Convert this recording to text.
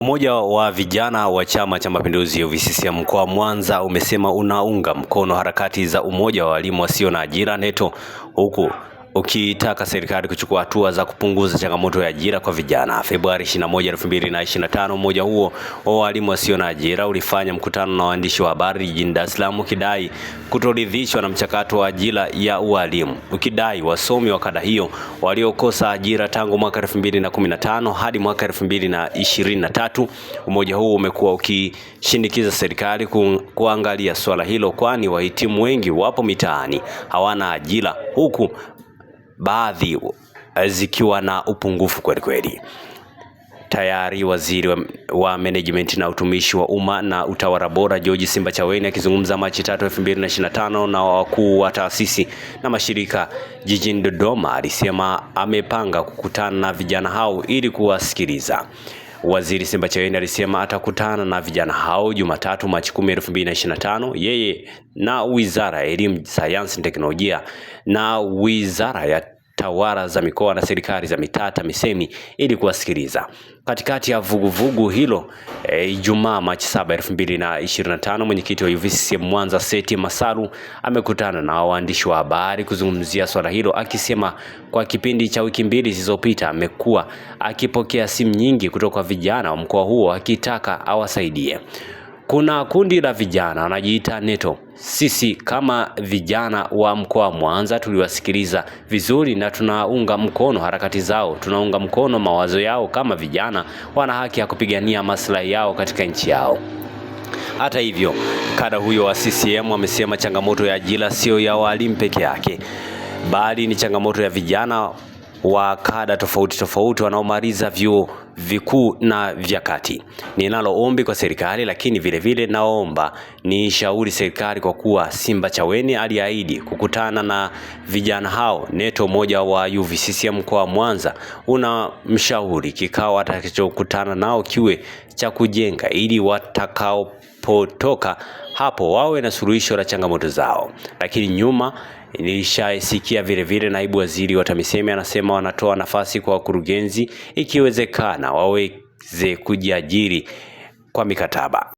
Umoja wa vijana wa Chama cha Mapinduzi UVCCM mkoa wa Mwanza umesema unaunga mkono harakati za umoja wa walimu wasio na ajira NETO, huku ukitaka serikali kuchukua hatua za kupunguza changamoto ya ajira kwa vijana. Februari 21, 2025, umoja huo wa walimu wasio na ajira ulifanya mkutano na waandishi wa habari jijini Dar es Salaam ukidai kutoridhishwa na mchakato wa ajira ya ualimu, ukidai wasomi wa kada hiyo waliokosa ajira tangu mwaka 2015 hadi mwaka 2023. Umoja huu umekuwa ukishinikiza serikali kuangalia swala hilo, kwani wahitimu wengi wapo mitaani hawana ajira, huku baadhi zikiwa na upungufu kweli. Tayari waziri wa management na utumishi wa umma na utawala bora George Simbachawene akizungumza Machi 3, 2025 na wakuu wa taasisi na mashirika jijini Dodoma alisema amepanga kukutana na vijana hao ili kuwasikiliza. Waziri Simbachawene alisema atakutana na vijana hao Jumatatu Machi 10, 2025, yeye na Wizara ya Elimu, Sayansi na Teknolojia na Wizara ya Tawala za Mikoa na Serikali za Mitaa TAMISEMI ili kuwasikiliza. Katikati ya vuguvugu hilo, Ijumaa Machi 7, 2025, mwenyekiti wa UVCCM Mwanza Seti Masaru amekutana na waandishi wa habari kuzungumzia swala hilo, akisema kwa kipindi cha wiki mbili zilizopita amekuwa akipokea simu nyingi kutoka vijana wa mkoa huo akitaka awasaidie. Kuna kundi la vijana wanajiita NETO. Sisi kama vijana wa mkoa wa Mwanza tuliwasikiliza vizuri na tunaunga mkono harakati zao, tunaunga mkono mawazo yao. Kama vijana wana haki ya kupigania maslahi yao katika nchi yao. Hata hivyo, kada huyo wa CCM amesema changamoto ya ajira sio ya walimu peke yake, bali ni changamoto ya vijana wa kada tofauti wanaomaliza vyuo vikuu na vya kati. Ninalo ombi kwa serikali, lakini vile naomba ni shauri serikali, kwa kuwa Simbachawene aliahidi kukutana na vijana hao. NETO moja wa UVCCM mkoa wa Mwanza una mshauri kikao atakachokutana nao kiwe cha kujenga, ili watakaopotoka hapo wawe na suluhisho la changamoto zao. Lakini nyuma nilishasikia vile naibu waziri wa TAMISEMI anasema wanatoa nafasi kwa wakurugenzi ikiwezekana waweze kujiajiri kwa mikataba.